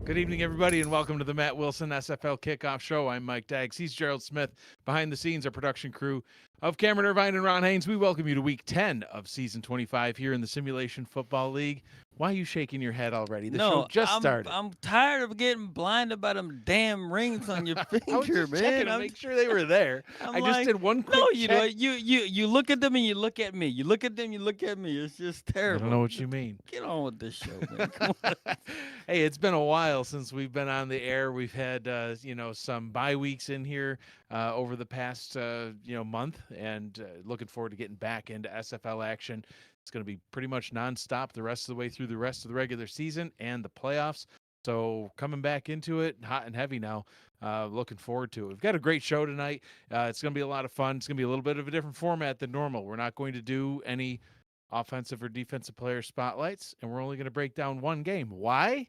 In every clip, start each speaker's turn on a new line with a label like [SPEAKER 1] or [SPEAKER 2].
[SPEAKER 1] Good evening, everybody, and welcome to the Matt Willson SFL Kickoff Show. I'm Mike Daggs. He's Gerald Smith. Behind the scenes, our production crew of Cameron Irvine and Ron Haynes. We welcome you to Week 10 of Season 25 here in the Simulation Football League. Why are you shaking your head already? The show
[SPEAKER 2] No,
[SPEAKER 1] just
[SPEAKER 2] I'm
[SPEAKER 1] started.
[SPEAKER 2] I'm tired of getting blinded by them damn rings on your
[SPEAKER 1] I was
[SPEAKER 2] finger,
[SPEAKER 1] just checking
[SPEAKER 2] man.
[SPEAKER 1] to make sure they were there.
[SPEAKER 2] I'm
[SPEAKER 1] I just
[SPEAKER 2] like,
[SPEAKER 1] did one
[SPEAKER 2] no,
[SPEAKER 1] quick
[SPEAKER 2] you
[SPEAKER 1] check.
[SPEAKER 2] don't. You look at them and you look at me. You look at them, you look at me. It's just
[SPEAKER 1] I don't know
[SPEAKER 2] terrible.
[SPEAKER 1] what you mean.
[SPEAKER 2] Get on with this show, man. Come on.
[SPEAKER 1] Hey, it's been a while since we've been on the air. We've had some bye weeks in here over the past month, and looking forward to getting back into SFL action. It's going to be pretty much nonstop the rest of the way through the rest of the regular season and the playoffs. So coming back into it, hot and heavy now. Looking forward to it. We've got a great show tonight. It's going to be a lot of fun. It's going to be a little bit of a different format than normal. We're not going to do any offensive or defensive player spotlights, and we're only going to break down one game. Why?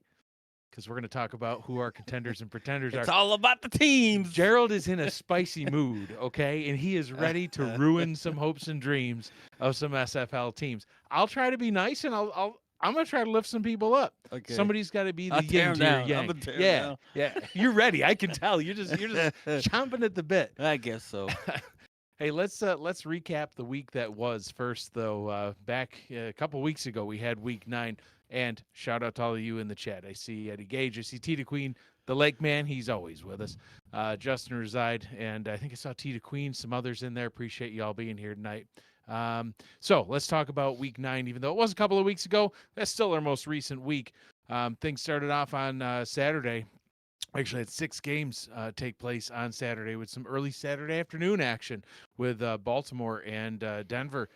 [SPEAKER 1] Because we're going to talk about who our contenders and pretenders
[SPEAKER 2] It's
[SPEAKER 1] are.
[SPEAKER 2] all about the teams.
[SPEAKER 1] Gerald is in a spicy mood, okay? And he is ready to ruin some hopes and dreams of some SFL teams. I'll try to be nice, and I'm going to try to lift some people up.
[SPEAKER 2] Okay.
[SPEAKER 1] Somebody's got to be the
[SPEAKER 2] I'll tear
[SPEAKER 1] yin
[SPEAKER 2] 'em
[SPEAKER 1] to your
[SPEAKER 2] down. I'm
[SPEAKER 1] yang.
[SPEAKER 2] gonna tear 'em
[SPEAKER 1] Yeah,
[SPEAKER 2] down.
[SPEAKER 1] yeah. You're ready. I can tell. You're just chomping at the bit.
[SPEAKER 2] I guess so.
[SPEAKER 1] Hey, let's recap the week that was first, though. Back a couple weeks ago, we had Week 9, and shout out to all of you in the chat. I see Eddie Gage, I see Tita Queen, the Lake Man. He's always with us. Justin Reside, and I think I saw Tita Queen, some others in there. Appreciate you all being here tonight. So let's talk about Week 9. Even though it was a couple of weeks ago, that's still our most recent week. Things started off on Saturday. Actually, had 6 games take place on Saturday with some early Saturday afternoon action with Baltimore and Denver.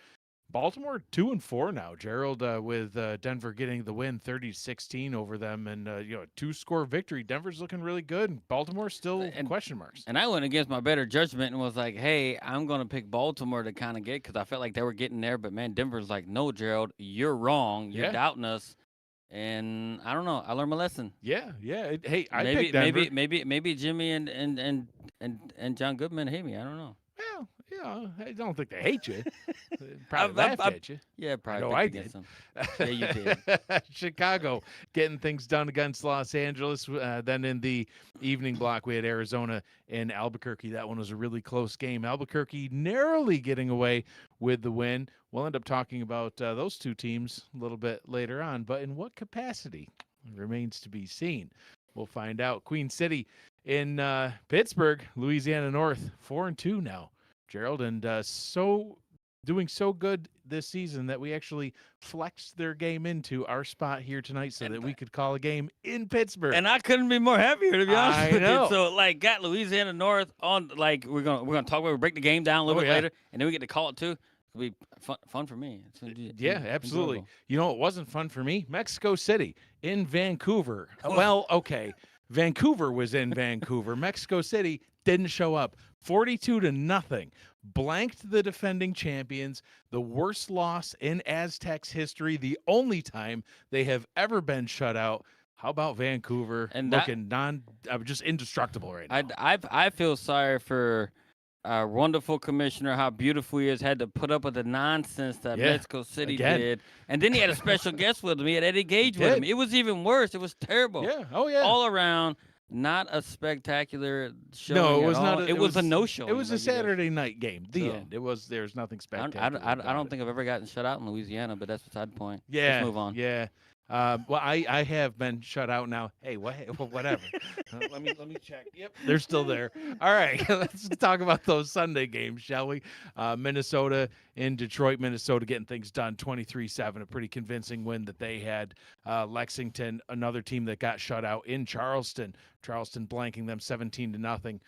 [SPEAKER 1] Baltimore 2-4 now. Gerald with Denver getting the win, 30-16 over them, and a 2-score victory. Denver's looking really good, and Baltimore still question marks.
[SPEAKER 2] And I went against my better judgment and was like, hey, I'm going to pick Baltimore to kind of get because I felt like they were getting there. But, man, Denver's like, no, Gerald, you're wrong. You're doubting us. And I don't know. I learned my lesson.
[SPEAKER 1] Yeah. Hey, I picked Denver.
[SPEAKER 2] Maybe Jimmy and John Goodman hate me. I don't know.
[SPEAKER 1] Well, I don't think they hate you. Probably laughed at you.
[SPEAKER 2] Yeah, probably.
[SPEAKER 1] No, I did.
[SPEAKER 2] Yeah, you did.
[SPEAKER 1] Chicago getting things done against Los Angeles. Then in the evening block, we had Arizona and Albuquerque. That one was a really close game. Albuquerque narrowly getting away with the win. We'll end up talking about those two teams a little bit later on, but in what capacity remains to be seen. We'll find out. Queen City in Pittsburgh, Louisiana North, 4-2 now, Gerald, and doing so good this season that we actually flexed their game into our spot here tonight so that we could call a game in Pittsburgh.
[SPEAKER 2] And I couldn't be more happier, to be honest with
[SPEAKER 1] know.
[SPEAKER 2] you. So, got Louisiana North on. We're gonna talk about. We break the game down a little bit later, and then we get to call it too. It'll be fun for me.
[SPEAKER 1] Yeah, absolutely.
[SPEAKER 2] Enjoyable.
[SPEAKER 1] It wasn't fun for me. Mexico City in Vancouver. Well, okay. Vancouver was in Vancouver. Mexico City didn't show up. 42-0. Blanked the defending champions. The worst loss in Aztecs history. The only time they have ever been shut out. How about Vancouver
[SPEAKER 2] and
[SPEAKER 1] looking just indestructible right now?
[SPEAKER 2] I feel sorry for our wonderful commissioner, how beautiful he is, had to put up with the nonsense that Mexico City did. And then he had a special guest with him. He had Eddie Gage with him. It was even worse. It was terrible.
[SPEAKER 1] Yeah. Oh, yeah.
[SPEAKER 2] All around, not a spectacular show.
[SPEAKER 1] No, it was not.
[SPEAKER 2] It was a no-show.
[SPEAKER 1] It was a Saturday night game. The end. There's nothing spectacular.
[SPEAKER 2] I don't think I've ever gotten shut out in Louisiana, but that's beside the point.
[SPEAKER 1] Yeah.
[SPEAKER 2] Let's move on.
[SPEAKER 1] Yeah. Well, I have been shut out now. Hey, whatever. Let me check. Yep, they're still there. All right, let's talk about those Sunday games, shall we? Minnesota in Detroit. Minnesota getting things done, 23-7, a pretty convincing win that they had. Lexington, another team that got shut out in Charleston. Charleston blanking them 17-0.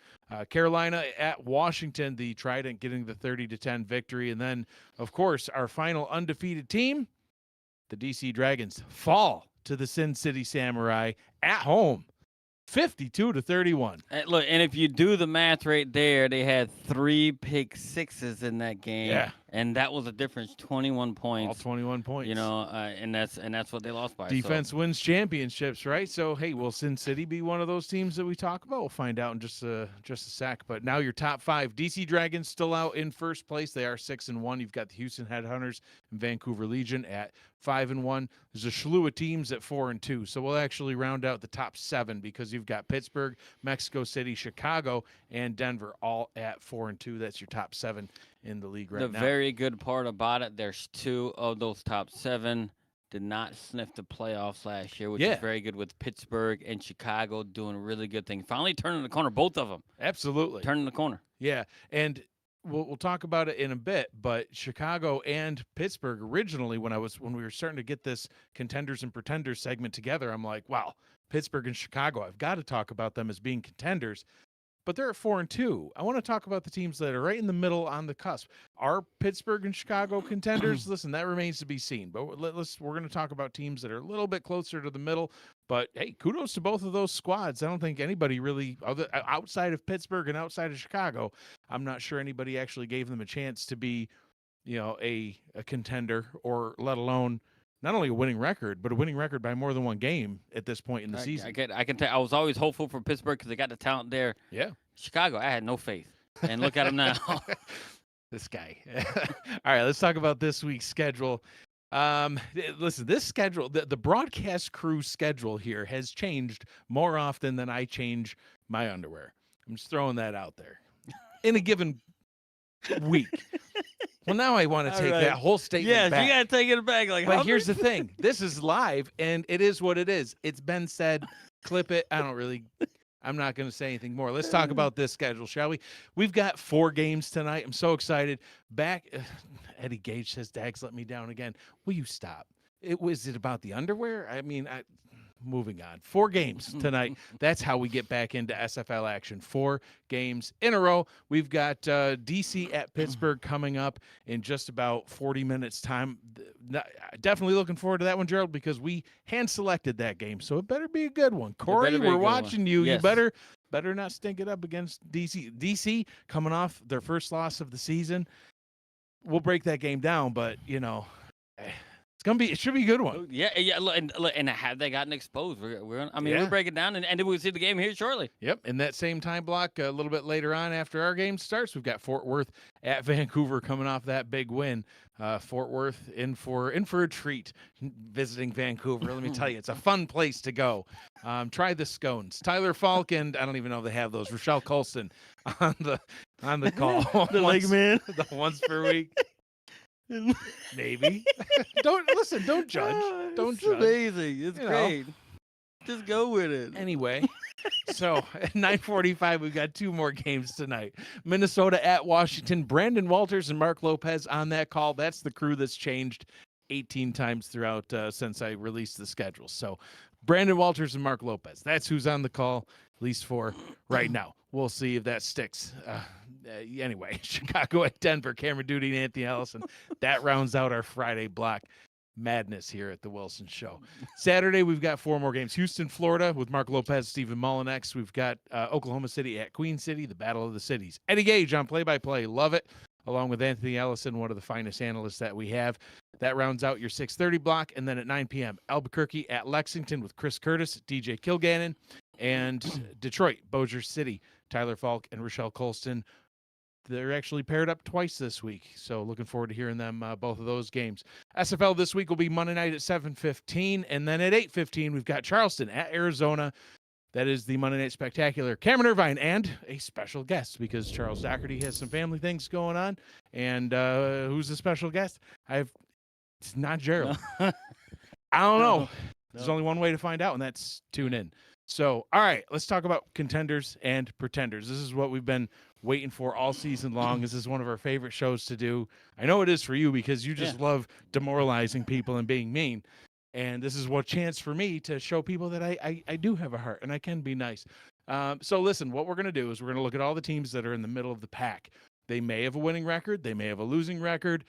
[SPEAKER 1] Carolina at Washington, the Trident getting the 30-10 victory, and then of course our final undefeated team. The DC Dragons fall to the Sin City Samurai at home, 52-31.
[SPEAKER 2] Look, and if you do the math right there, they had 3 pick sixes in that game.
[SPEAKER 1] Yeah.
[SPEAKER 2] And that was a difference, 21 points.
[SPEAKER 1] All 21 points.
[SPEAKER 2] And that's what they lost by.
[SPEAKER 1] Defense wins championships, right? So, hey, will Sin City be one of those teams that we talk about? We'll find out in just a sec. But now your top 5. DC Dragons still out in first place. They are 6-1. You've got the Houston Headhunters and Vancouver Legion at 5-1. There's a slew of teams at 4-2. So we'll actually round out the top 7 because you've got Pittsburgh, Mexico City, Chicago, and Denver all at 4-2. That's your top 7 in the league right now.
[SPEAKER 2] The very good part about it, there's 2 of those top 7 did not sniff the playoffs last year, which is very good, with Pittsburgh and Chicago doing really good things. Finally turning the corner, both of them.
[SPEAKER 1] Absolutely.
[SPEAKER 2] Turning the corner.
[SPEAKER 1] Yeah, and we'll talk about it in a bit, but Chicago and Pittsburgh originally, when we were starting to get this contenders and pretenders segment together, I'm like, wow, Pittsburgh and Chicago, I've got to talk about them as being contenders. But they're at 4-2. I want to talk about the teams that are right in the middle on the cusp. Are Pittsburgh and Chicago contenders? Listen, that remains to be seen. But we're going to talk about teams that are a little bit closer to the middle. But hey, kudos to both of those squads. I don't think anybody really, outside of Pittsburgh and outside of Chicago, I'm not sure anybody actually gave them a chance to be, a contender, or let alone not only a winning record, but a winning record by more than one game at this point in the season.
[SPEAKER 2] I can tell. I was always hopeful for Pittsburgh because they got the talent there.
[SPEAKER 1] Yeah.
[SPEAKER 2] Chicago, I had no faith. And look at them now.
[SPEAKER 1] This guy. All right, let's talk about this week's schedule. Listen, this schedule, the broadcast crew schedule here has changed more often than I change my underwear. I'm just throwing that out there. In a given week. Well, now I want to take that whole statement back.
[SPEAKER 2] You got to take it back.
[SPEAKER 1] But here's the thing. This is live, and it is what it is. It's been said. Clip it. I'm not going to say anything more. Let's talk about this schedule, shall we? We've got 4 games tonight. I'm so excited. Eddie Gage says, Dags let me down again. Will you stop? Was it about the underwear? Moving on. 4 games tonight. That's how we get back into SFL action. 4 games in a row. We've got DC at Pittsburgh coming up in just about 40 minutes time. Definitely looking forward to that one, Gerald, because we hand-selected that game, so it better be a good one. Corey, we're watching you. Yes. You better not stink it up against DC. DC coming off their first loss of the season. We'll break that game down, but, it should be a good one.
[SPEAKER 2] Yeah, and have they gotten exposed? We'll break it down, and then we'll see the game here shortly.
[SPEAKER 1] Yep, in that same time block, a little bit later on after our game starts, we've got Fort Worth at Vancouver coming off that big win. Fort Worth in for a treat visiting Vancouver. Let me tell you, it's a fun place to go. Try the scones. Tyler Falk and I don't even know if they have those. Rochelle Colston on the call.
[SPEAKER 2] The leg man.
[SPEAKER 1] The once per week. Maybe. Don't judge. Don't judge.
[SPEAKER 2] Amazing. It's great. Just go with it.
[SPEAKER 1] Anyway, so at 9:45, we've got 2 more games tonight. Minnesota at Washington. Brandon Walters and Mark Lopez on that call. That's the crew that's changed 18 times throughout since I released the schedule. So Brandon Walters and Mark Lopez. That's who's on the call, at least for right now. We'll see if that sticks. Anyway, Chicago at Denver, Cameron Duty and Anthony Ellison. That rounds out our Friday block madness here at the Willson Show. Saturday, we've got 4 more games. Houston, Florida with Mark Lopez, Stephen Mullen next. We've got Oklahoma City at Queen City, the Battle of the Cities. Eddie Gage on play-by-play. Love it. Along with Anthony Ellison, one of the finest analysts that we have. That rounds out your 6:30 block. And then at 9 p.m., Albuquerque at Lexington with Chris Curtis, DJ Kilgannon, and Detroit, Bossier City, Tyler Falk and Rochelle Colston. They're actually paired up twice this week, so looking forward to hearing them both of those games. SFL this week will be Monday night at 7:15, and then at 8:15 we've got Charleston at Arizona. That is the Monday Night Spectacular. Cameron Irvine and a special guest because Charles Doherty has some family things going on. And who's the special guest? It's not Gerald. I don't know. There's only one way to find out, and that's tune in. So, all right, let's talk about contenders and pretenders. This is what we've been waiting for all season long. This is one of our favorite shows to do. I know it is for you because you just love demoralizing people and being mean. And this is a chance for me to show people that I do have a heart and I can be nice. So listen, what we're going to do is we're going to look at all the teams that are in the middle of the pack. They may have a winning record. They may have a losing record.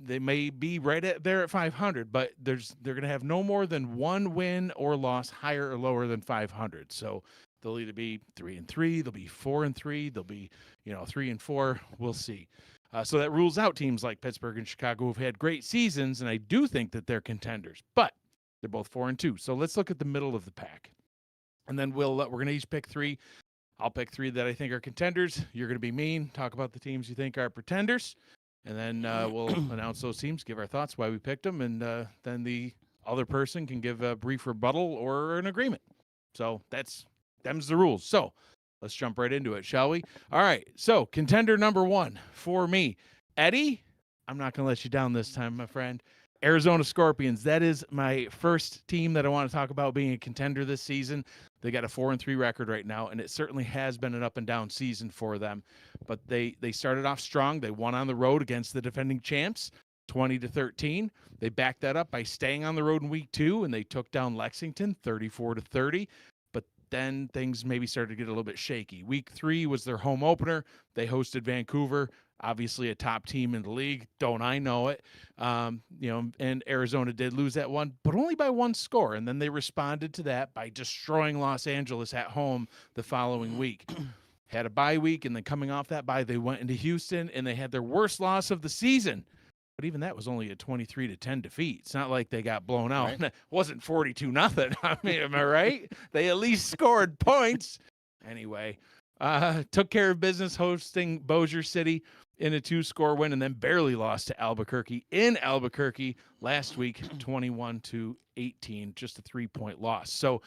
[SPEAKER 1] They may be right there at 500, but they're going to have no more than 1 win or loss higher or lower than 500. So they'll either be 3-3, they'll be 4-3, they'll be 3-4. We'll see. So that rules out teams like Pittsburgh and Chicago who've had great seasons, and I do think that they're contenders, but they're both 4-2. So let's look at the middle of the pack, and then we're going to each pick 3. I'll pick 3 that I think are contenders. You're going to be mean, talk about the teams you think are pretenders, and then we'll announce those teams, give our thoughts why we picked them, and then the other person can give a brief rebuttal or an agreement. So them's the rules. So let's jump right into it, shall we? All right. So contender number 1 for me, Eddie. I'm not going to let you down this time, my friend. Arizona Scorpions. That is my first team that I want to talk about being a contender this season. They got a 4-3 record right now, and it certainly has been an up and down season for them. But they started off strong. They won on the road against the defending champs, 20-13. They backed that up by staying on the road in week 2, and they took down Lexington 34-30. But then things maybe started to get a little bit shaky. Week 3 was their home opener. They hosted Vancouver, obviously a top team in the league. Don't I know it? And Arizona did lose that one, but only by 1 score. And then they responded to that by destroying Los Angeles at home the following week. Had a bye week, and then coming off that bye, they went into Houston, and they had their worst loss of the season. But even that was only a 23-10 defeat. It's not like they got blown out. Right. It wasn't 42-0. I mean, am I right? They at least scored points. Anyway, took care of business hosting Bossier City in a 2-score win, and then barely lost to Albuquerque in Albuquerque last week, 21-18, just a 3-point loss. So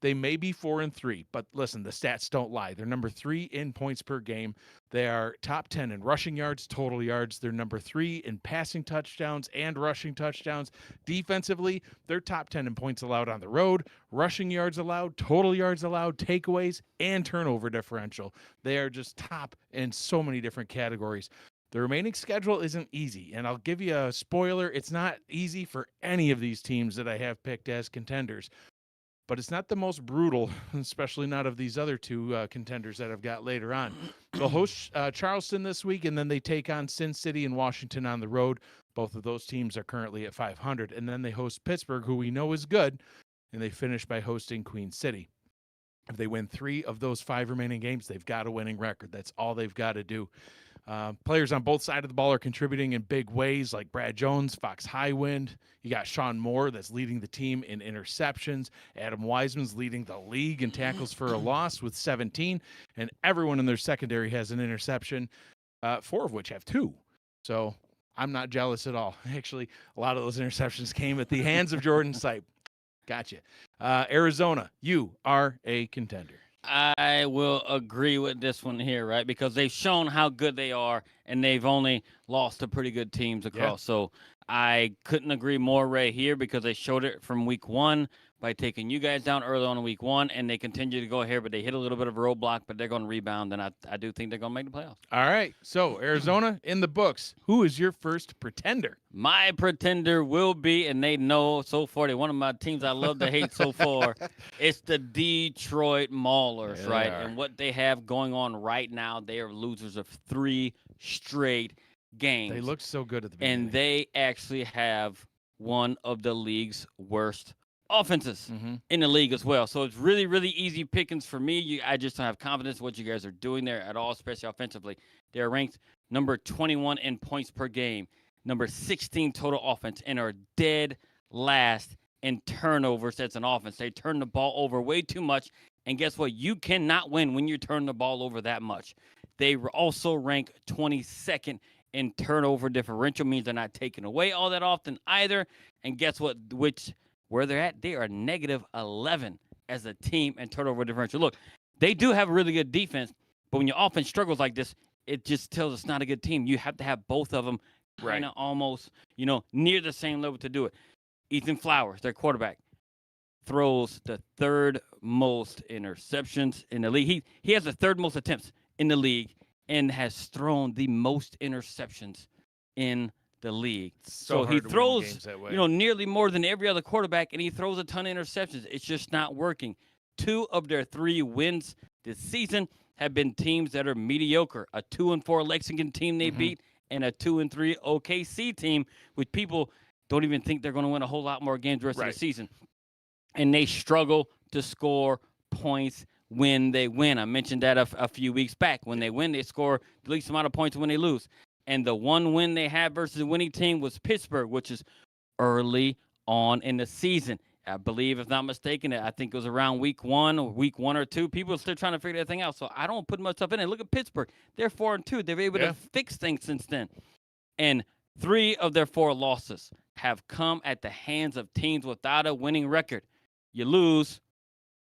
[SPEAKER 1] they may be 4-3, but listen, the stats don't lie. They're number 3 in points per game. They are top 10 in rushing yards, total yards. They're number 3 in passing touchdowns and rushing touchdowns. Defensively, they're top 10 in points allowed on the road, rushing yards allowed, total yards allowed, takeaways, and turnover differential. They are just top in so many different categories. The remaining schedule isn't easy, and I'll give you a spoiler. It's not easy for any of these teams that I have picked as contenders. But it's not the most brutal, especially not of these other 2 contenders that I've got later on. They'll host Charleston this week, and then they take on Sin City and Washington on the road. Both of those teams are currently at 500. And then they host Pittsburgh, who we know is good, and they finish by hosting Queen City. If they win 3 of those 5 remaining games, they've got a winning record. That's all they've got to do. Players on both sides of the ball are contributing in big ways, like Brad Jones, Fox Highwind. You got Sean Moore that's leading the team in interceptions. Adam Wiseman's leading the league in tackles for a loss with 17. And everyone in their secondary has an interception, 4 of which have 2. So I'm not jealous at all. Actually, a lot of those interceptions came at the hands of Jordan Sipe. Gotcha. Arizona, you are a contender.
[SPEAKER 2] I will agree with this one here, right? Because they've shown how good they are, and they've only lost to pretty good teams across. Yeah. So I couldn't agree more right here because they showed it from week 1 by taking you guys down early on in week 1, and they continue to go here, but they hit a little bit of a roadblock, but they're going to rebound, and I do think they're going to make the playoffs.
[SPEAKER 1] All right. So Arizona in the books. Who is your first pretender?
[SPEAKER 2] My pretender will be, and they know so far, they're one of my teams I love to hate so far. It's the Detroit Maulers, right? And what they have going on right now, they are losers of 3 straight games.
[SPEAKER 1] They look so good at the beginning.
[SPEAKER 2] And they actually have one of the league's worst offenses in the league as well. So it's really, really easy pickings for me. I just don't have confidence in what you guys are doing there at all, especially offensively. They're ranked number 21 in points per game, number 16 total offense, and are dead last in turnovers as an offense. They turn the ball over way too much, and guess what? You cannot win when you turn the ball over that much. They also rank 22nd in turnover differential, means they're not taken away all that often either. And guess what? Where they're at, they are negative 11 as a team in turnover differential. Look, they do have a really good defense, but when your offense struggles like this, it just tells us not a good team. You have to have both of them kind of almost, near the same level to do it. Ethan Flowers, their quarterback, throws the 3rd most interceptions in the league. He has the 3rd most attempts in the league and has thrown the most interceptions in the league. So he throws, nearly more than every other quarterback, and he throws a ton of interceptions. It's just not working. 2 of their 3 wins this season have been teams that are mediocre. A 2-4 Lexington team they beat, and a 2-3 OKC team, which people don't even think they're going to win a whole lot more games the rest of the season. And they struggle to score points when they win. I mentioned that a few weeks back. When they win, they score the least amount of points when they lose. And the one win they had versus the winning team was Pittsburgh, which is early on in the season. I believe, if not mistaken, I think it was around week 1 or 2. People are still trying to figure that thing out. So I don't put much stuff in it. Look at Pittsburgh. They're 4-2. They've been able to fix things since then. And 3 of their 4 losses have come at the hands of teams without a winning record. You lose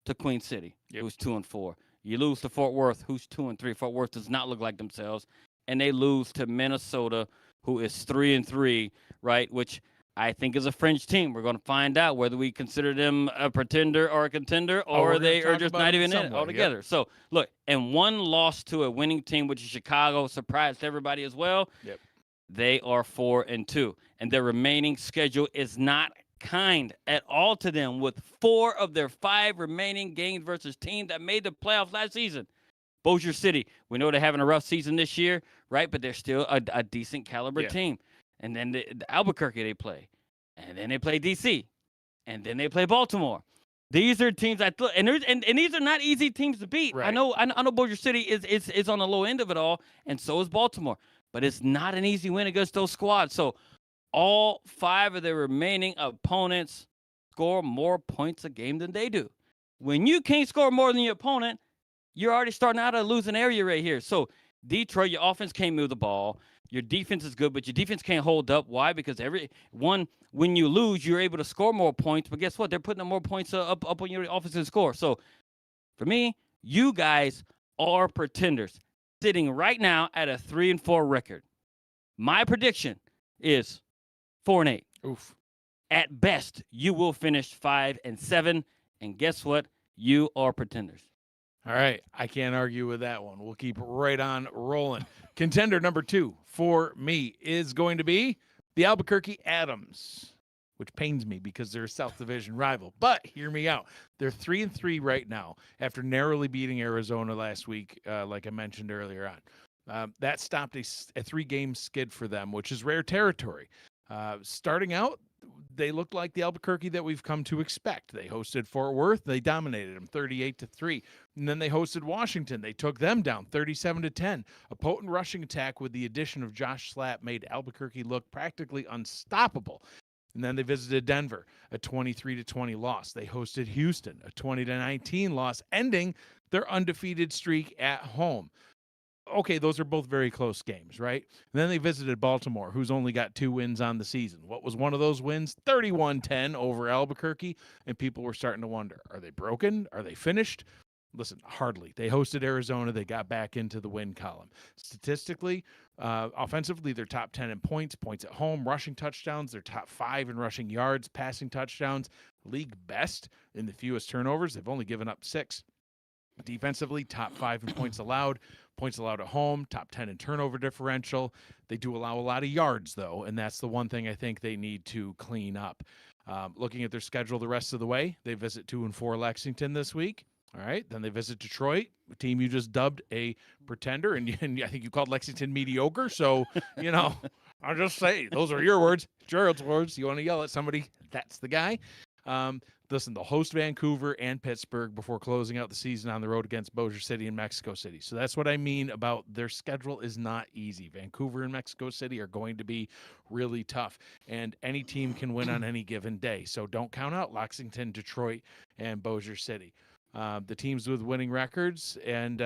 [SPEAKER 2] to Queen City, who's 2-4. You lose to Fort Worth, who's 2-3. Fort Worth does not look like themselves. And they lose to Minnesota, who is 3-3, right? Which I think is a fringe team. We're going to find out whether we consider them a pretender or a contender, or they are just not even in it altogether. Yep. So, look, and 1 loss to a winning team, which is Chicago, surprised everybody as well.
[SPEAKER 1] Yep.
[SPEAKER 2] They are 4-2. And their remaining schedule is not kind at all to them, with 4 of their 5 remaining games versus teams that made the playoffs last season. Bossier City, we know they're having a rough season this year, right? But they're still a decent caliber team. And then the Albuquerque they play. And then they play D.C. And then they play Baltimore. These are teams and these are not easy teams to beat. Right. I know Bossier City is on the low end of it all, and so is Baltimore. But it's not an easy win against those squads. So all 5 of their remaining opponents score more points a game than they do. When you can't score more than your opponent, you're already starting out a losing area right here. So Detroit, your offense can't move the ball. Your defense is good, but your defense can't hold up. Why? Because when you lose, you're able to score more points. But guess what? They're putting more points up on your offensive score. So for me, you guys are pretenders, sitting right now at a 3-4 record. My prediction is 4-8.
[SPEAKER 1] Oof.
[SPEAKER 2] At best, you will finish 5-7. And guess what? You are pretenders.
[SPEAKER 1] All right. I can't argue with that one. We'll keep right on rolling. Contender number 2 for me is going to be the Albuquerque Adams, which pains me because they're a South Division rival. But hear me out. They're 3-3 right now after narrowly beating Arizona last week, like I mentioned earlier on. That stopped a 3-game skid for them, which is rare territory. Starting out, they looked like the Albuquerque that we've come to expect. They hosted Fort Worth. They dominated them 38-3. And then they hosted Washington. They took them down 37-10. A potent rushing attack with the addition of Josh Slapp made Albuquerque look practically unstoppable. And then they visited Denver, a 23-20 loss. They hosted Houston, a 20-19 loss, ending their undefeated streak at home. Okay, those are both very close games, right? And then they visited Baltimore, who's only got 2 wins on the season. What was one of those wins? 31-10 over Albuquerque, and people were starting to wonder, are they broken? Are they finished? Listen, hardly. They hosted Arizona. They got back into the win column. Statistically, offensively, they're top 10 in points at home, rushing touchdowns. They're top 5 in rushing yards, passing touchdowns, league best in the fewest turnovers. They've only given up 6. Defensively, top 5 in points allowed at home, top 10 in turnover differential. They do allow a lot of yards, though, and that's the one thing I think they need to clean up. Looking at their schedule the rest of the way, they visit 2-4 Lexington this week. All right, then they visit Detroit, a team you just dubbed a pretender, and I think you called Lexington mediocre. So, I'll just say, those are your words, Gerald's words. You want to yell at somebody, that's the guy. Listen, they'll host Vancouver and Pittsburgh before closing out the season on the road against Bossier City and Mexico City. So that's what I mean about their schedule is not easy. Vancouver and Mexico City are going to be really tough, and any team can win on any given day. So don't count out Lexington, Detroit, and Bossier City. The teams with winning records and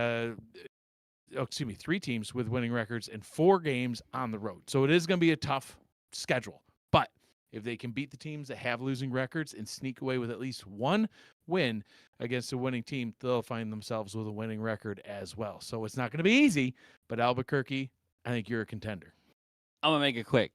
[SPEAKER 1] 3 teams with winning records and 4 games on the road. So it is going to be a tough schedule. But if they can beat the teams that have losing records and sneak away with at least 1 win against a winning team, they'll find themselves with a winning record as well. So it's not going to be easy, but Albuquerque, I think you're a contender.
[SPEAKER 2] I'm going to make it quick.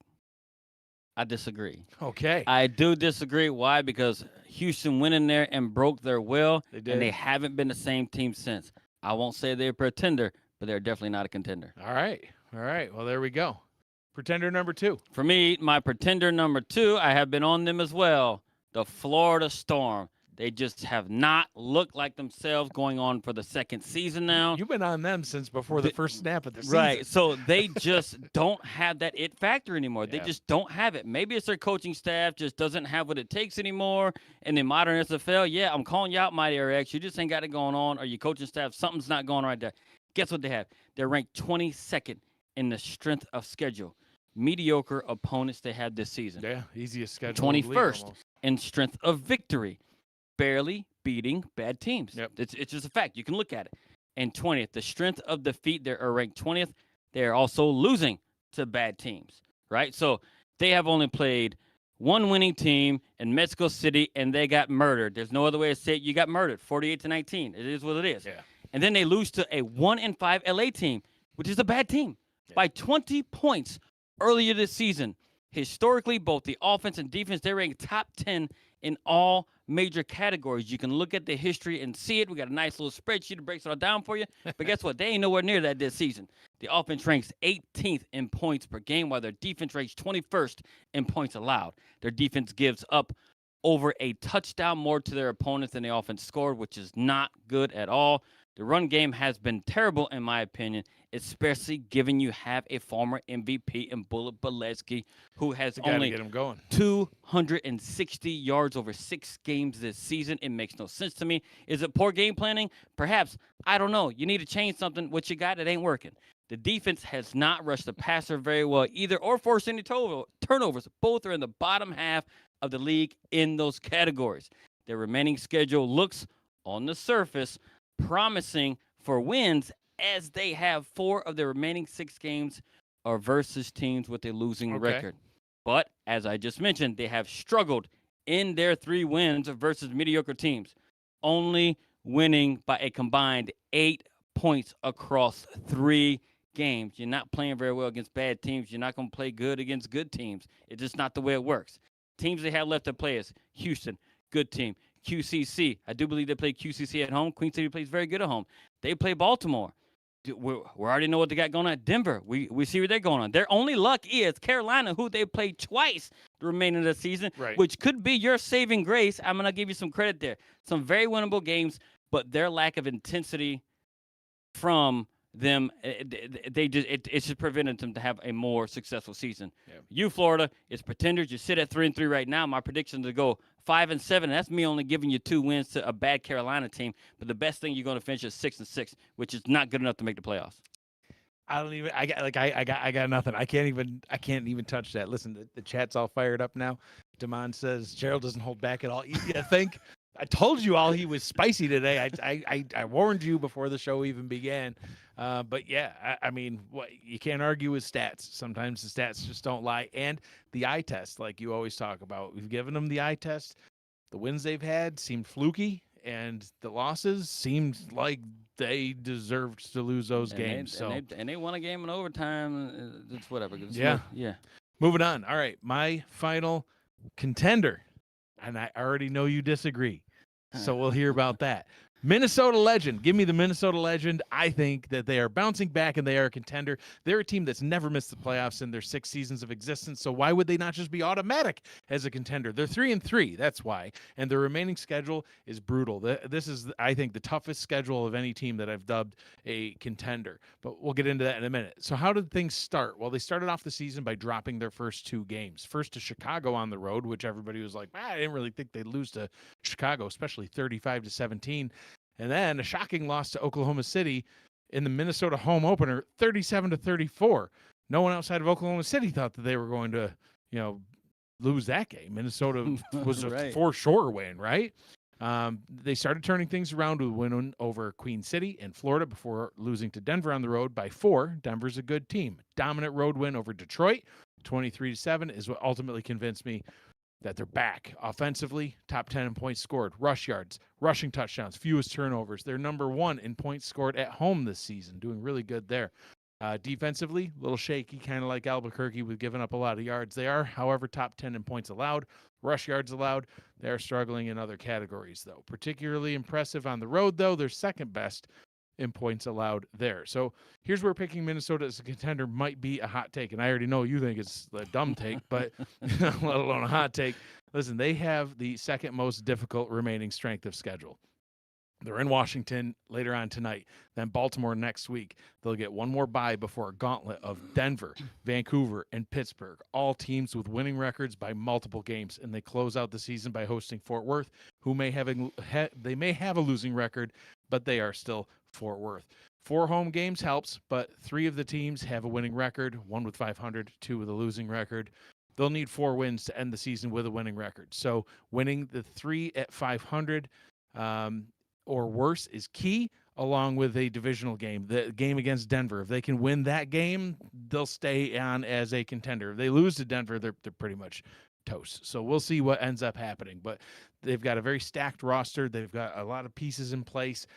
[SPEAKER 2] I disagree.
[SPEAKER 1] Okay.
[SPEAKER 2] I do disagree. Why? Because Houston went in there and broke their will,
[SPEAKER 1] they did.
[SPEAKER 2] And they haven't been the same team since. I won't say they're a pretender, but they're definitely not a contender.
[SPEAKER 1] All right. Well, there we go. Pretender number 2.
[SPEAKER 2] For me, my pretender number 2, I have been on them as well, the Florida Storm. They just have not looked like themselves going on for the 2nd season now.
[SPEAKER 1] You've been on them since before the first snap of the season.
[SPEAKER 2] Right, so they just don't have that it factor anymore. Yeah. They just don't have it. Maybe it's their coaching staff just doesn't have what it takes anymore. In the modern SFL, yeah, I'm calling you out, Mighty RX. You just ain't got it going on, or your coaching staff, something's not going right there. Guess what they have? They're ranked 22nd in the strength of schedule. Mediocre opponents they had this season.
[SPEAKER 1] Yeah, easiest schedule.
[SPEAKER 2] 21st in strength of victory. Barely beating bad teams.
[SPEAKER 1] Yep.
[SPEAKER 2] It's just a fact. You can look at it. And 20th, the strength of defeat, they're ranked 20th. They're also losing to bad teams. right? So they have only played one winning team in Mexico City, and they got murdered. There's no other way to say it. You got murdered, 48-19. It is what it is.
[SPEAKER 1] Yeah.
[SPEAKER 2] And then they lose to a 1-5 LA team, which is a bad team, by 20 points earlier this season. Historically, both the offense and defense, they rank top 10 in all major categories. You can look at the history and see it. We got a nice little spreadsheet that breaks it all down for you. But guess what? They ain't nowhere near that this season. The offense ranks 18th in points per game, while their defense ranks 21st in points allowed. Their defense gives up over a touchdown more to their opponents than the offense scored, which is not good at all. The run game has been terrible, in my opinion, especially given you have a former MVP in Bullet Bolesky, who has only
[SPEAKER 1] get him going.
[SPEAKER 2] 260 yards over 6 games this season. It makes no sense to me. Is it poor game planning? Perhaps. I don't know. You need to change something. What you got, it ain't working. The defense has not rushed the passer very well either or forced any turnovers. Both are in the bottom half of the league in those categories. Their remaining schedule looks, on the surface, promising for wins, as they have 4 of their remaining 6 games are versus teams with a losing record. But as I just mentioned, they have struggled in their 3 wins versus mediocre teams, only winning by a combined 8 points across 3 games. You're not playing very well against bad teams. You're not going to play good against good teams. It's just not the way it works. Teams they have left to play is Houston, good team. QCC, I do believe they play QCC at home. Queen City plays very good at home. They play Baltimore. We already know what they got going on at Denver. We see what they're going on. Their only luck is Carolina, who they played twice the remainder of the season, which could be your saving grace. I'm going to give you some credit there. Some very winnable games, but their lack of intensity from them, it's just prevented them to have a more successful season. Yeah. You, Florida, is pretenders. You sit at 3-3 right now. My prediction is to go 5-7. That's me only giving you 2 wins to a bad Carolina team. But the best thing you're going to finish is 6-6, which is not good enough to make the playoffs.
[SPEAKER 1] I got nothing. I can't even touch that. Listen, the chat's all fired up now. Damon says Gerald doesn't hold back at all. You think? I told you all he was spicy today. I warned you before the show even began. But yeah, I mean, you can't argue with stats. Sometimes the stats just don't lie. And the eye test, like you always talk about, we've given them the eye test. The wins they've had seemed fluky, and the losses seemed like they deserved to lose those games.
[SPEAKER 2] And they won a game in overtime. It's whatever.
[SPEAKER 1] Yeah. Moving on. All right, my final contender, and I already know you disagree, so we'll hear about that. Minnesota Legend. Give me the Minnesota Legend. I think that they are bouncing back and they are a contender. They're a team that's never missed the playoffs in their 6 seasons of existence, so why would they not just be automatic as a contender? They're 3-3, that's why, and their remaining schedule is brutal. This is, I think, the toughest schedule of any team that I've dubbed a contender, but we'll get into that in a minute. So how did things start? Well, they started off the season by dropping their first 2 games. First to Chicago on the road, which everybody was like, I didn't really think they'd lose to Chicago, especially 35-17. And then a shocking loss to Oklahoma City in the Minnesota home opener, 37-34. No one outside of Oklahoma City thought that they were going to, lose that game. Minnesota was a for sure win, right? They started turning things around with a win over Queen City and Florida before losing to Denver on the road by 4. Denver's a good team. Dominant road win over Detroit, 23-7, is what ultimately convinced me that they're back. Offensively, top 10 in points scored, rush yards, rushing touchdowns, fewest turnovers. They're number 1 in points scored at home this season, doing really good there. Defensively, a little shaky, kind of like Albuquerque with giving up a lot of yards. They are, however, top 10 in points allowed, rush yards allowed. They are struggling in other categories, though. Particularly impressive on the road, though. They're second best in points allowed there. So here's where picking Minnesota as a contender might be a hot take. And I already know you think it's a dumb take, but let alone a hot take. Listen, they have the second most difficult remaining strength of schedule. They're in Washington later on tonight, then Baltimore next week. They'll get one more bye before a gauntlet of Denver, Vancouver, and Pittsburgh, all teams with winning records by multiple games. And they close out the season by hosting Fort Worth, who may have a losing record, but they are still Fort Worth. 4 home games helps, but 3 of the teams have a winning record, 1 with 500, 2 with a losing record. They'll need 4 wins to end the season with a winning record. So winning the 3 at 500 or worse is key. along with a divisional game, the game against Denver. If they can win that game, they'll stay on as a contender. If they lose to Denver, they're pretty much toast. So we'll see what ends up happening. But they've got a very stacked roster. They've got a lot of pieces in place.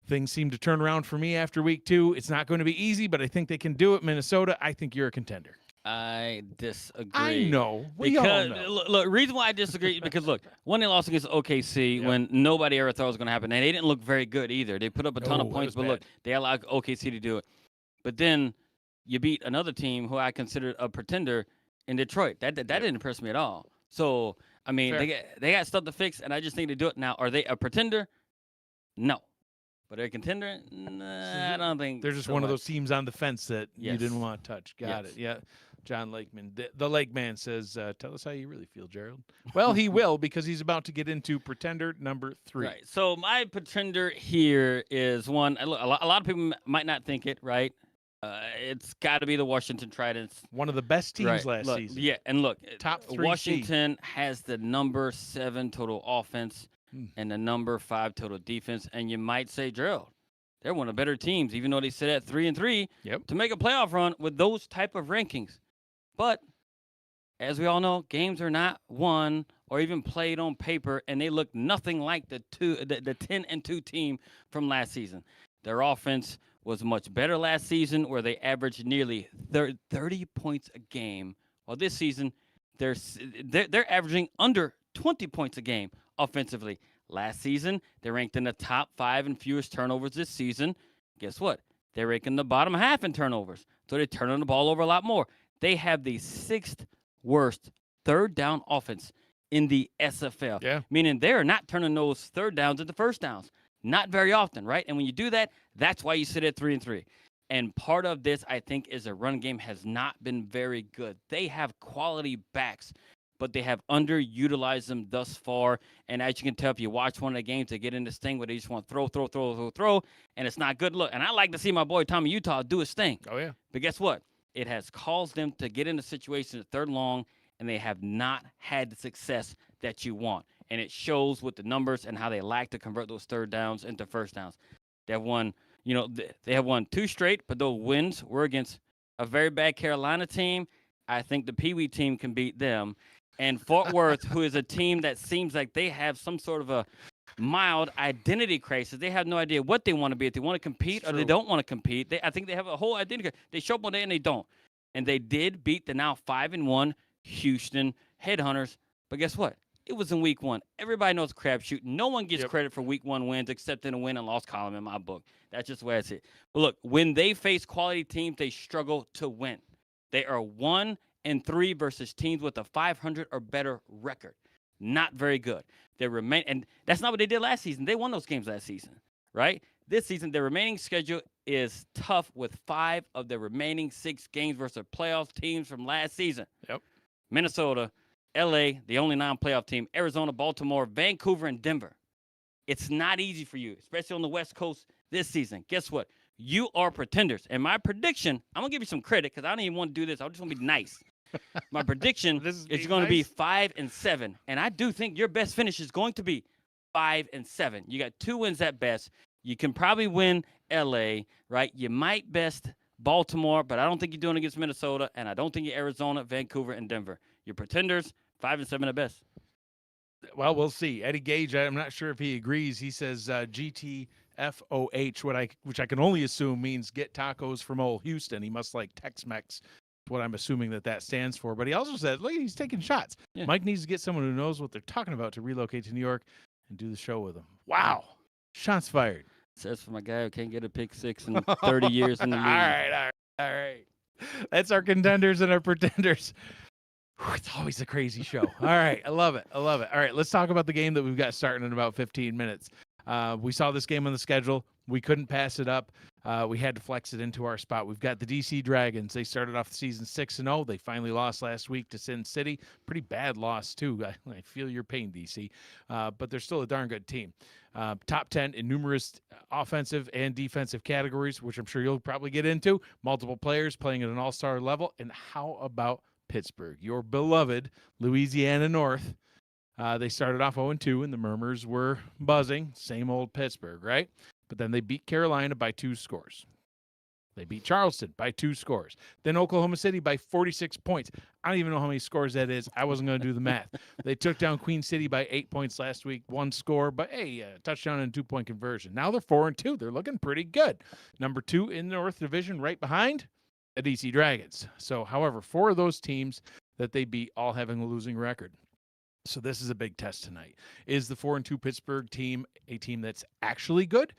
[SPEAKER 1] Things seem to turn around for me after week 2. It's not going to be easy, but I think they can do it. Minnesota, I think you're a contender.
[SPEAKER 2] I disagree.
[SPEAKER 1] I know. We all know.
[SPEAKER 2] Look, reason why I disagree is because, look, when they lost against OKC, when nobody ever thought it was going to happen, and they didn't look very good either. They put up a ton of points, but look, they allowed OKC to do it. But then you beat another team who I considered a pretender in Detroit. That didn't impress me at all. So, I mean, they got stuff to fix, and I just need to do it. Now, are they a pretender? No. But they're a contender? Nah, I don't think
[SPEAKER 1] they're just one of those teams on the fence that you didn't want to touch. Got it. Yeah. John Lakeman. The Lake Man says, tell us how you really feel, Gerald. Well, he will, because he's about to get into pretender number 3.
[SPEAKER 2] Right. So my pretender here is one. Look, a lot of people might not think it, right? It's got to be the Washington Tridents.
[SPEAKER 1] One of the best teams last season.
[SPEAKER 2] Yeah, and look,
[SPEAKER 1] top 3
[SPEAKER 2] Washington has the number 7 total offense and the number 5 total defense. And you might say, Gerald, they're one of the better teams, even though they sit at 3-3, to make a playoff run with those type of rankings. But as we all know, games are not won or even played on paper, and they look nothing like the 10-2 team from last season. Their offense was much better last season, where they averaged nearly 30 points a game. While this season, they're averaging under 20 points a game offensively. Last season, they ranked in the top 5 in fewest turnovers this season. Guess what? They're ranking the bottom half in turnovers, so they're turning the ball over a lot more. They have the 6th worst third down offense in the SFL, meaning they're not turning those third downs into first downs. Not very often, right? And when you do that, that's why you sit at 3-3. And part of this, I think, is a run game has not been very good. They have quality backs, but they have underutilized them thus far. And as you can tell, if you watch one of the games, they get in this thing where they just want to throw, and it's not good. Look, and I like to see my boy Tommy Utah do his thing.
[SPEAKER 1] Oh, yeah.
[SPEAKER 2] But guess what? It has caused them to get into situations at 3rd and long, and they have not had the success that you want. And it shows with the numbers and how they lack to convert those third downs into first downs. They have won, they have won 2 straight, but those wins were against a very bad Carolina team. I think the Pee Wee team can beat them. And Fort Worth, who is a team that seems like they have some sort of a mild identity crisis. They have no idea what they want to be. If they want to compete or they don't want to compete. I think they have a whole identity. They show up one day and they don't. And they did beat the now 5-1 Houston Headhunters. But guess what? It was in week 1. Everybody knows crapshoot. No one gets credit for week 1 wins except in a win and loss column in my book. That's just the way I see it. But look, when they face quality teams, they struggle to win. They are 1-3 versus teams with a 500 or better record. Not very good. And that's not what they did last season. They won those games last season, right? This season, their remaining schedule is tough with 5 of their remaining 6 games versus playoff teams from last season. Minnesota, LA, the only non-playoff team, Arizona, Baltimore, Vancouver, and Denver. It's not easy for you, especially on the West Coast this season. Guess what? You are pretenders. And my prediction, I'm going to give you some credit because I don't even want to do this. I just want to be nice. My prediction is going to be 5-7. And I do think your best finish is going to be 5-7. You got 2 wins at best. You can probably win LA, right? You might best Baltimore, but I don't think you're doing it against Minnesota. And I don't think you're Arizona, Vancouver, and Denver. You're pretenders, 5-7 at best.
[SPEAKER 1] Well, we'll see. Eddie Gage, I'm not sure if he agrees. He says GTFOH, which I can only assume means get tacos from old Houston. He must like Tex-Mex, what I'm assuming that stands for. But he also said, look, he's taking shots. Yeah. Mike needs to get someone who knows what they're talking about to relocate to New York and do the show with him. Wow. Shots fired.
[SPEAKER 2] Says for my guy who can't get a pick 6 in 30 years in the league.
[SPEAKER 1] All right. That's our contenders and our pretenders. It's always a crazy show. All right. I love it. All right. Let's talk about the game that we've got starting in about 15 minutes. We saw this game on the schedule. We couldn't pass it up. We had to flex it into our spot. We've got the DC Dragons. They started off the season 6-0. They finally lost last week to Sin City. Pretty bad loss, too. I feel your pain, DC. But they're still a darn good team. Top 10 in numerous offensive and defensive categories, which I'm sure you'll probably get into. Multiple players playing at an all-star level. And how about Pittsburgh, your beloved Louisiana North? They started off 0-2, and the murmurs were buzzing. Same old Pittsburgh, right? But then they beat Carolina by 2 scores. They beat Charleston by 2 scores. Then Oklahoma City by 46 points. I don't even know how many scores that is. I wasn't going to do the math. They took down Queen City by 8 points last week, 1 score, but hey, touchdown and 2-point conversion. Now they're 4-2. They're looking pretty good. Number 2 in the North Division, right behind the DC Dragons. So, however, 4 of those teams that they beat all having a losing record. So this is a big test tonight. Is the 4-2 Pittsburgh team a team that's actually good?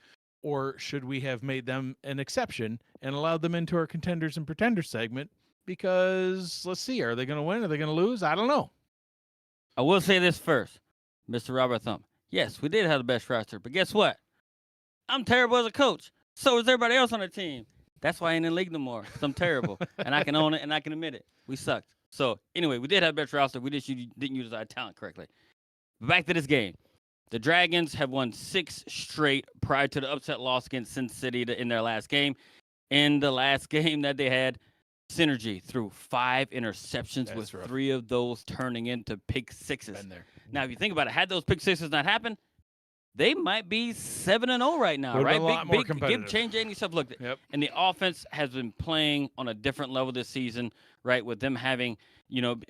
[SPEAKER 1] Or should we have made them an exception and allowed them into our contenders and pretenders segment? Because let's see, are they going to win? Are they going to lose? I don't know.
[SPEAKER 2] I will say this first, Mr. Robert Thump. Yes, we did have the best roster, but guess what? I'm terrible as a coach. So is everybody else on the team. That's why I ain't in the league no more. Because I'm terrible. And I can own it and I can admit it. We sucked. So anyway, we did have the best roster. We just didn't use our talent correctly. But back to this game. The Dragons have won 6 straight prior to the upset loss against Sin City in their last game. In the last game that they had, Synergy threw 5 interceptions. That's with rough. 3 of those turning into pick sixes.
[SPEAKER 1] Been there.
[SPEAKER 2] Now, if you think about it, had those pick sixes not happened, they might be 7-0 right now, right?
[SPEAKER 1] A lot more competitive.
[SPEAKER 2] Change any stuff. Look,
[SPEAKER 1] yep.
[SPEAKER 2] And the offense has been playing on a different level this season, right? With them having,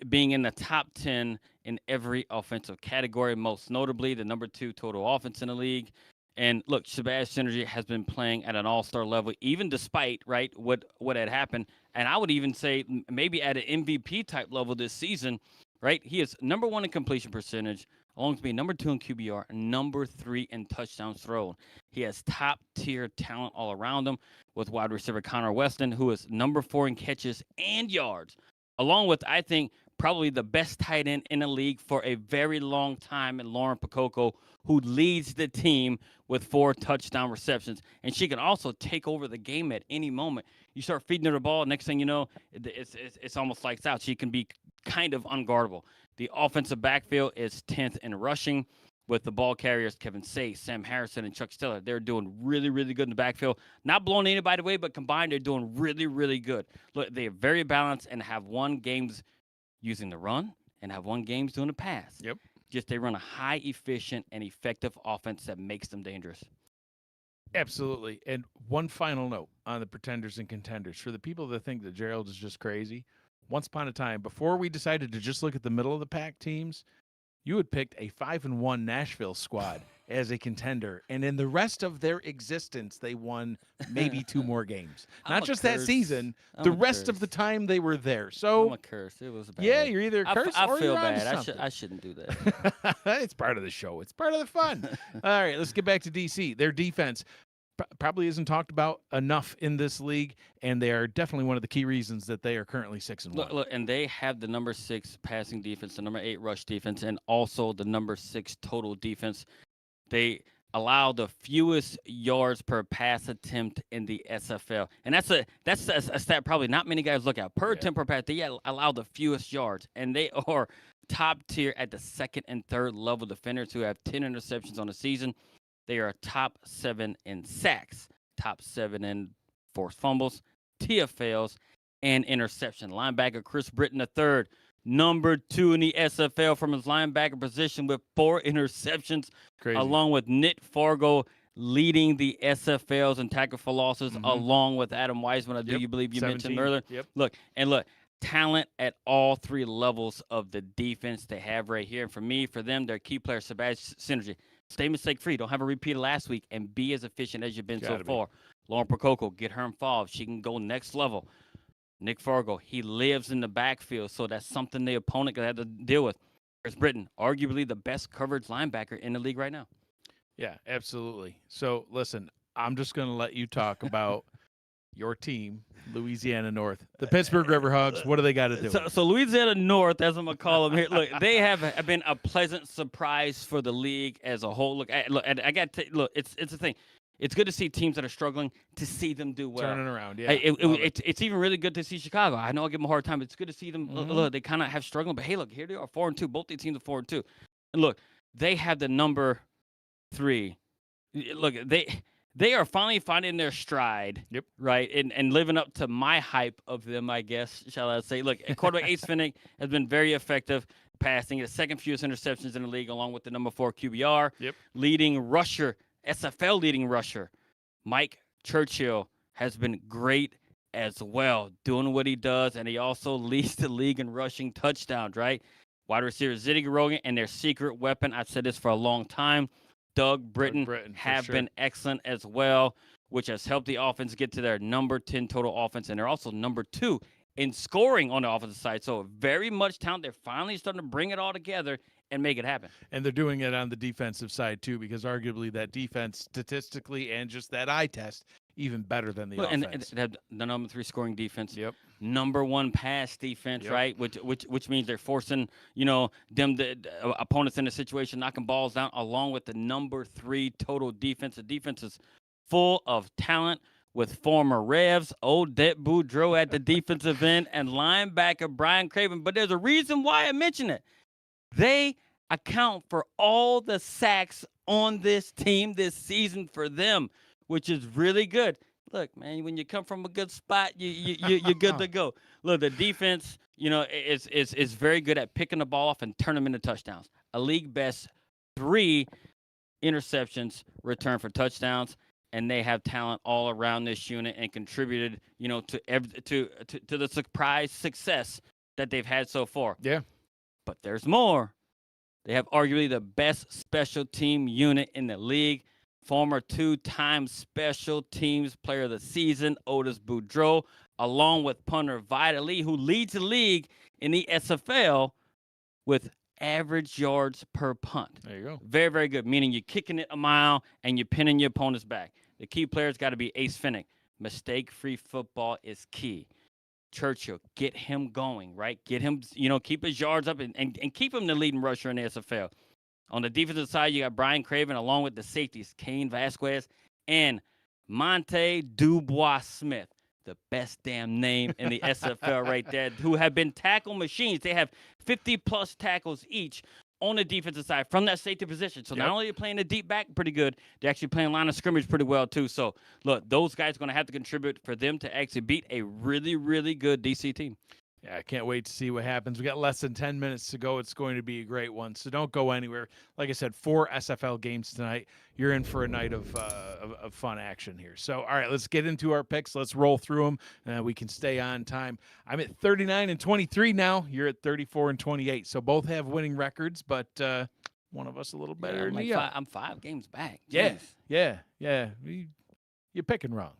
[SPEAKER 2] being in the top 10 in every offensive category, most notably the number 2 total offense in the league. And look, Shabazz Synergy has been playing at an all-star level, even despite, right, what had happened. And I would even say maybe at an MVP type level this season, right? He is number 1 in completion percentage, along with being number 2 in QBR, and number 3 in touchdowns thrown. He has top-tier talent all around him with wide receiver Connor Weston, who is number 4 in catches and yards, along with, I think, probably the best tight end in the league for a very long time in Lauren Pakoko, who leads the team with 4 touchdown receptions. And she can also take over the game at any moment. You start feeding her the ball, next thing you know, it's almost lights out. She can be kind of unguardable. The offensive backfield is 10th in rushing with the ball carriers Kevin Say, Sam Harrison, and Chuck Stiller. They're doing really, really good in the backfield. Not blowing anybody away, but combined, they're doing really, really good. Look, they are very balanced and have won games using the run and have won games doing the pass.
[SPEAKER 1] Yep.
[SPEAKER 2] Just they run a high, efficient, and effective offense that makes them dangerous.
[SPEAKER 1] Absolutely. And one final note on the pretenders and contenders. For the people that think that Gerald is just crazy, once upon a time, before we decided to just look at the middle of the pack teams, you had picked a 5-1 Nashville squad as a contender. And in the rest of their existence, they won maybe 2 more games. Not just that season, the rest of the time they were there. So
[SPEAKER 2] I'm a curse. It was bad.
[SPEAKER 1] Yeah, you're either a curse or
[SPEAKER 2] I feel
[SPEAKER 1] you're
[SPEAKER 2] bad. I shouldn't do that.
[SPEAKER 1] It's part of the show. It's part of the fun. All right, let's get back to DC. Their defense probably isn't talked about enough in this league, and they are definitely one of the key reasons that they are currently 6-1.
[SPEAKER 2] Look, and they have the number 6 passing defense, the number 8 rush defense, and also the number 6 total defense. They allow the fewest yards per pass attempt in the SFL, and that's a stat probably not many guys look at. Per attempt per pass, they allow the fewest yards, and they are top tier at the 2nd and 3rd level defenders who have 10 interceptions on the season. They are top 7 in sacks, top 7 in forced fumbles, TFLs, and interception. Linebacker Chris Britton III, number 2 in the SFL from his linebacker position with 4 interceptions.
[SPEAKER 1] Crazy.
[SPEAKER 2] Along with Nick Fargo leading the SFLs in tackle for losses, along with Adam Wiseman. I do believe you
[SPEAKER 1] 17.
[SPEAKER 2] mentioned earlier.
[SPEAKER 1] Yep.
[SPEAKER 2] Look, talent at all 3 levels of the defense they have right here. And for them, their key player, Shabazz Synergy. Stay mistake-free. Don't have a repeat of last week and be as efficient as you've been so far. Lauren Prokoko, get her involved. She can go next level. Nick Fargo, he lives in the backfield, so that's something the opponent could have to deal with. Chris Britton, arguably the best coverage linebacker in the league right now.
[SPEAKER 1] Yeah, absolutely. So, listen, I'm just going to let you talk about your team, Louisiana North. The Pittsburgh Riverhogs, what do they got to do?
[SPEAKER 2] So Louisiana North, as I'm going to call them here, look, they have been a pleasant surprise for the league as a whole. Look, I got to look, it's the thing. It's good to see teams that are struggling to see them do well.
[SPEAKER 1] Turning around, yeah.
[SPEAKER 2] It's even really good to see Chicago. I know I give them a hard time, but it's good to see them. Look, they kind of have struggling, but hey, look, here they are, 4-2. Both these teams are 4-2. And look, they have the number 3. Look, they are finally finding their stride, right, and living up to my hype of them, I guess, shall I say. Look, quarterback Ace Finnick has been very effective passing, the 2nd fewest interceptions in the league, along with the number 4 QBR.
[SPEAKER 1] Leading rusher,
[SPEAKER 2] SFL leading rusher, Mike Churchill has been great as well, doing what he does, and he also leads the league in rushing touchdowns, right? Wide receiver Ziggy Rogan and their secret weapon, I've said this for a long time, Doug Britton have been excellent as well, which has helped the offense get to their number 10 total offense, and they're also number 2 in scoring on the offensive side. So very much talent. They're finally starting to bring it all together and make it happen.
[SPEAKER 1] And they're doing it on the defensive side too, because arguably that defense statistically and just that eye test even better than the offense.
[SPEAKER 2] And the number 3 scoring defense.
[SPEAKER 1] Yep.
[SPEAKER 2] Number 1 pass defense, right? Which means they're forcing, the opponents in a situation, knocking balls down, along with the number 3 total defense. The defense is full of talent with former Revs, Odette Boudreaux at the defensive end, and linebacker Brian Craven. But there's a reason why I mention it. They account for all the sacks on this team this season for them, which is really good. Look, man, when you come from a good spot, you're good to go. Look, the defense, is very good at picking the ball off and turn them into touchdowns. A league best 3 interceptions returned for touchdowns, and they have talent all around this unit and contributed, to the surprise success that they've had so far.
[SPEAKER 1] Yeah.
[SPEAKER 2] But there's more. They have arguably the best special team unit in the league. Former 2-time special teams player of the season, Otis Boudreaux, along with punter Vida Lee, who leads the league in the SFL with average yards per punt.
[SPEAKER 1] There you go.
[SPEAKER 2] Very, very good, meaning you're kicking it a mile and you're pinning your opponent's back. The key player's got to be Ace Finnick. Mistake-free football is key. Churchill, get him going, right? Get him, keep his yards up and keep him the leading rusher in the SFL. On the defensive side, you got Brian Craven along with the safeties, Kane Vasquez and Monte Dubois Smith, the best damn name in the SFL right there, who have been tackle machines. They have 50-plus tackles each on the defensive side from that safety position. So not only are they playing the deep back pretty good, they're actually playing line of scrimmage pretty well too. So, look, those guys are going to have to contribute for them to actually beat a really, really good DC team.
[SPEAKER 1] Yeah, I can't wait to see what happens. We got less than 10 minutes to go. It's going to be a great one, so don't go anywhere. Like I said, 4 SFL games tonight. You're in for a night of fun action here. So, all right, let's get into our picks. Let's roll through them. We can stay on time. I'm at 39-23 now. You're at 34-28. So both have winning records, but one of us a little better than the other.
[SPEAKER 2] I'm 5 games back.
[SPEAKER 1] Jeez. Yeah. You're picking wrong.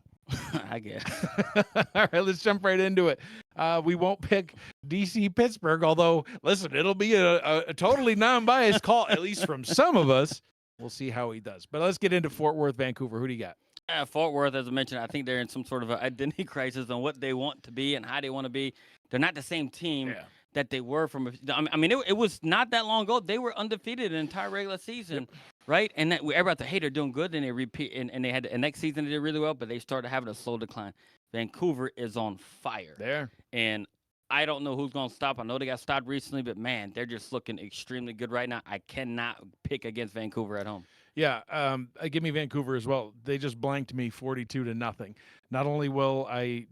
[SPEAKER 2] I guess.
[SPEAKER 1] All right, let's jump right into it. We won't pick DC Pittsburgh, although, listen, it'll be a totally non-biased call, at least from some of us. We'll see how he does. But let's get into Fort Worth, Vancouver. Who do you got?
[SPEAKER 2] Fort Worth, as I mentioned, I think they're in some sort of an identity crisis on what they want to be and how they want to be. They're not the same team that they were from. I mean, it was not that long ago. They were undefeated the entire regular season, right? And that everybody thought, hey, they're doing good. Then they repeat, and they had the next season they did really well, but they started having a slow decline. Vancouver is on fire there, and I don't know who's going to stop. I know they got stopped recently, but man, they're just looking extremely good right now. I cannot pick against Vancouver at home.
[SPEAKER 1] Yeah, give me Vancouver as well. They just blanked me 42-0. Not only will I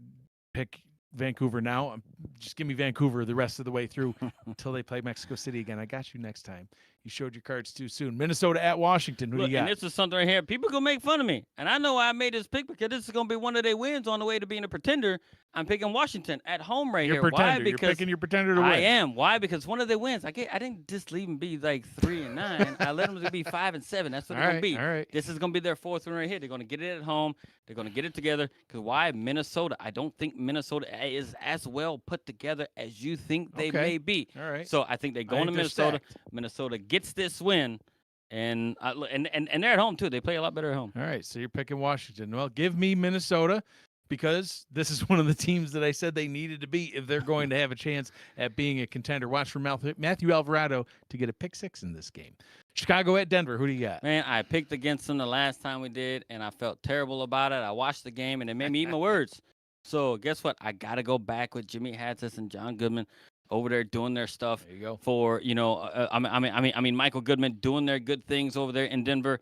[SPEAKER 1] pick Vancouver now, just give me Vancouver the rest of the way through until they play Mexico City again. I got you next time. You showed your cards too soon. Minnesota at Washington. Who do you got?
[SPEAKER 2] And this is something right here. People going to make fun of me. And I know why I made this pick because this is going to be one of their wins on the way to being a pretender. I'm picking Washington at home right here.
[SPEAKER 1] Pretender.
[SPEAKER 2] Why? Because
[SPEAKER 1] you're picking your pretender to win.
[SPEAKER 2] I am. Why? Because one of their wins. I didn't just leave them be like 3-9. I let them be 5-7. That's what they're going to be.
[SPEAKER 1] All right.
[SPEAKER 2] This is going to be their 4th win right here. They're going to get it at home. They're going to get it together. Because why? Minnesota. I don't think Minnesota is as well put together as you think they may be.
[SPEAKER 1] All right.
[SPEAKER 2] So I think they go into Minnesota. Minnesota gets this win. And they're at home, too. They play a lot better at home.
[SPEAKER 1] All right, so you're picking Washington. Well, give me Minnesota because this is one of the teams that I said they needed to beat if they're going to have a chance at being a contender. Watch for Matthew Alvarado to get a pick 6 in this game. Chicago at Denver. Who do you got?
[SPEAKER 2] Man, I picked against them the last time we did, and I felt terrible about it. I watched the game, and it made me eat my words. So guess what? I got to go back with Jimmy Hattis and John Goodman over there doing their stuff.
[SPEAKER 1] There you go.
[SPEAKER 2] For I mean Michael Goodman doing their good things over there in Denver.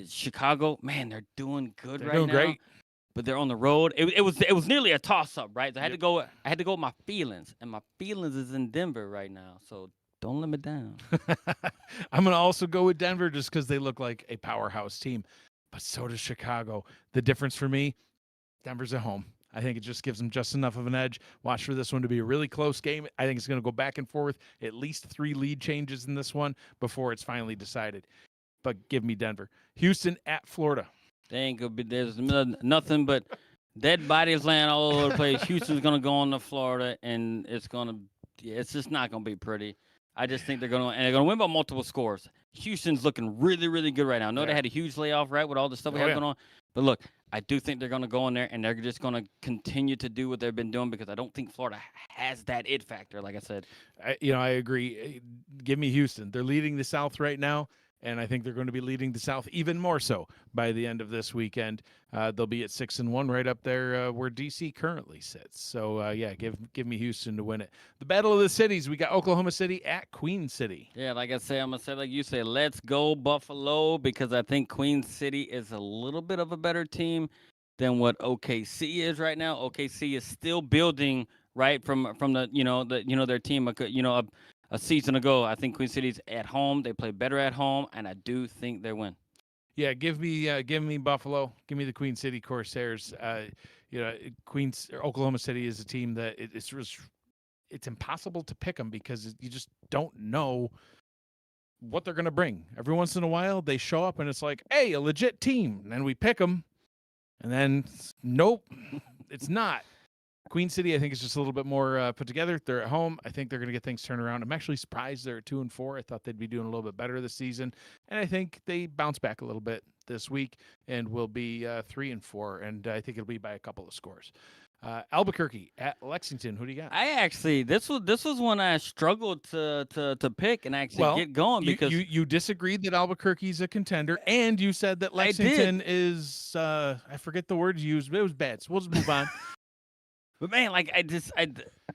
[SPEAKER 2] Chicago, man, they're doing good right now.
[SPEAKER 1] They're doing great.
[SPEAKER 2] But they're on the road. It was nearly a toss up, right? So I had to go with my feelings, and my feelings is in Denver right now. So don't let me down.
[SPEAKER 1] I'm gonna also go with Denver just because they look like a powerhouse team. but so does Chicago. The difference for me, Denver's at home. I think it just gives them just enough of an edge. Watch for this one to be a really close game. I think it's going to go back and forth, at least 3 lead changes in this one before it's finally decided. But give me Denver. Houston at Florida.
[SPEAKER 2] They ain't gonna be. There's nothing but dead bodies laying all over the place. Houston's gonna go on to Florida, and it's just not gonna be pretty. I just think they're gonna win by multiple scores. Houston's looking really, really good right now. I know they had a huge layoff, right, with all the stuff we have going on. But look, I do think they're gonna go in there and they're just gonna continue to do what they've been doing because I don't think Florida has that it factor. Like I said,
[SPEAKER 1] I agree. Give me Houston. They're leading the South right now. And I think they're going to be leading the South even more so by the end of this weekend. They'll be at 6-1, right up there where DC currently sits. So give me Houston to win it. The Battle of the Cities. We got Oklahoma City at Queen City.
[SPEAKER 2] Yeah, like I say, I'm gonna say like you say, let's go Buffalo, because I think Queen City is a little bit of a better team than what OKC is right now. OKC is still building right from their team. A season ago, I think Queen City's at home. They play better at home, and I do think they win.
[SPEAKER 1] Yeah, give me Buffalo. Give me the Queen City Corsairs. Oklahoma City is a team that it's impossible to pick them because you just don't know what they're going to bring. Every once in a while, they show up and it's like, hey, a legit team, and then we pick them, and then nope, it's not. Queen City, I think, is just a little bit more put together. They're at home. I think they're going to get things turned around. I'm actually surprised they're at 2-4. I thought they'd be doing a little bit better this season, and I think they bounce back a little bit this week and will be 3-4. And I think it'll be by a couple of scores. Albuquerque at Lexington. Who do you got?
[SPEAKER 2] I actually this was one I struggled to pick and actually get going because
[SPEAKER 1] you disagreed that Albuquerque's a contender, and you said that Lexington is I forget the word you used, but it was bad. So we'll just move on.
[SPEAKER 2] But man,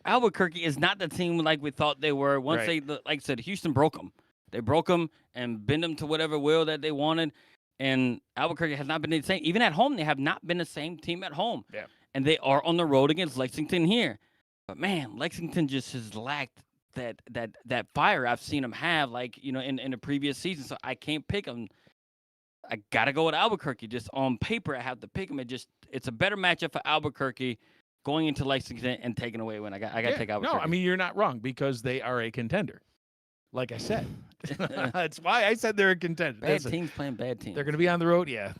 [SPEAKER 2] Albuquerque is not the team like we thought they were. Once
[SPEAKER 1] right.
[SPEAKER 2] like I said, Houston broke them. They broke them and bend them to whatever will that they wanted. And Albuquerque has not been the same. Even at home, they have not been the same team at home.
[SPEAKER 1] Yeah.
[SPEAKER 2] And they are on the road against Lexington here. But man, Lexington just has lacked that fire I've seen them have, in the previous season. So I can't pick them. I gotta go with Albuquerque. Just on paper, I have to pick them. It's a better matchup for Albuquerque going into Lexington and taking away a win. I got to take Albuquerque.
[SPEAKER 1] No, I mean, you're not wrong because they are a contender. Like I said. That's why I said they're a contender.
[SPEAKER 2] Bad teams playing bad teams.
[SPEAKER 1] They're going to be on the road, yeah.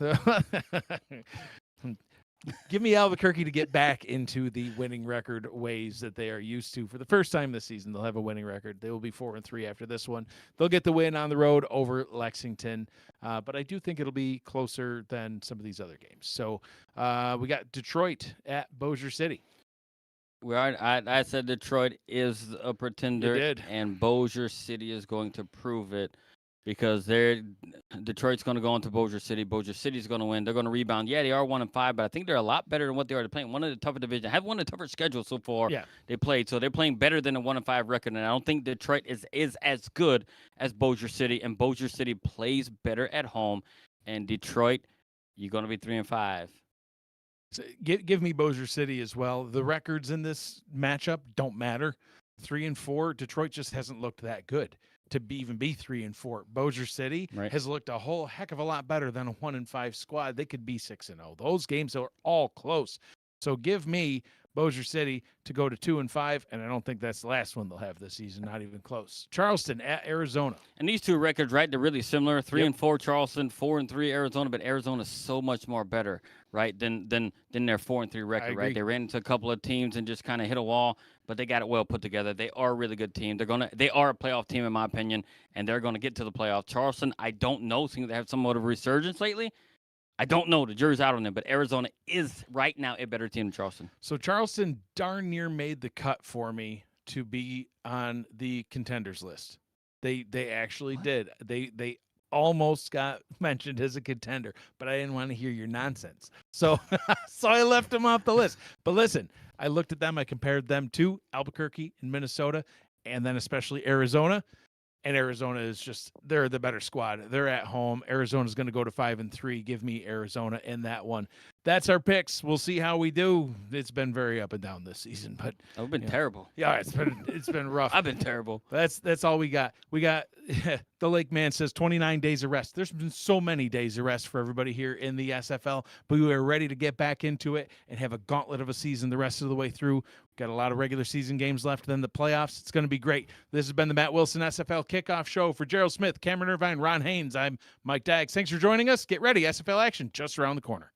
[SPEAKER 1] Give me Albuquerque to get back into the winning record ways that they are used to. For the first time this season, they'll have a winning record. They will be 4-3 after this one. They'll get the win on the road over Lexington, but I do think it'll be closer than some of these other games. So we got Detroit at Bossier City.
[SPEAKER 2] I said Detroit is a pretender,
[SPEAKER 1] you did.
[SPEAKER 2] And Bossier City is going to prove it. Because Detroit's going to go into Bossier City. Bossier City's going to win. They're going to rebound. Yeah, they are 1-5, but I think they're a lot better than what they are playing. One of the tougher divisions. Have one of the tougher schedules so far.
[SPEAKER 1] Yeah.
[SPEAKER 2] They played, so they're playing better than a 1-5 record. And I don't think Detroit is as good as Bossier City. And Bossier City plays better at home. And Detroit, you're going to be 3-5.
[SPEAKER 1] So give me Bossier City as well. The records in this matchup don't matter. 3-4. Detroit just hasn't looked that good to even be 3-4. Bossier City has looked a whole heck of a lot better than a 1-5 squad. They could be 6-0. Those games are all close. So give me Bossier City to go to 2-5, and I don't think that's the last one they'll have this season. Not even close. Charleston at Arizona.
[SPEAKER 2] And these two records, right? They're really similar. 3-4 Charleston, 4-3 Arizona, but Arizona's so much more better, right? Than their 4-3 record, right? They ran into a couple of teams and just kind of hit a wall, but they got it well put together. They are a really good team. They are a playoff team in my opinion, and they're gonna get to the playoff. Charleston, I don't know, seems to have somewhat of a resurgence lately. I don't know. The jury's out on them, but Arizona is right now a better team than Charleston.
[SPEAKER 1] So Charleston darn near made the cut for me to be on the contenders list. They actually did. They almost got mentioned as a contender, but I didn't want to hear your nonsense. So I left them off the list. But listen, I looked at them. I compared them to Albuquerque in Minnesota, and then especially Arizona. And Arizona is just, they're the better squad. They're at home. Arizona's going to go to 5-3. Give me Arizona in that one. that's our picks. We'll see how we do. It's been very up and down this season, but
[SPEAKER 2] I've been terrible.
[SPEAKER 1] Yeah, it's been rough.
[SPEAKER 2] I've been terrible.
[SPEAKER 1] That's all we got. We got the Lake Man says 29 days of rest. There's been so many days of rest for everybody here in the SFL, but we are ready to get back into it and have a gauntlet of a season the rest of the way through. We've got a lot of regular season games left, then the playoffs. It's going to be great. This has been the Matt Willson SFL Kickoff Show. For Gerald Smith, Cameron Irvine, Ron Haynes, I'm Mike Daggs. Thanks for joining us. Get ready. SFL action just around the corner.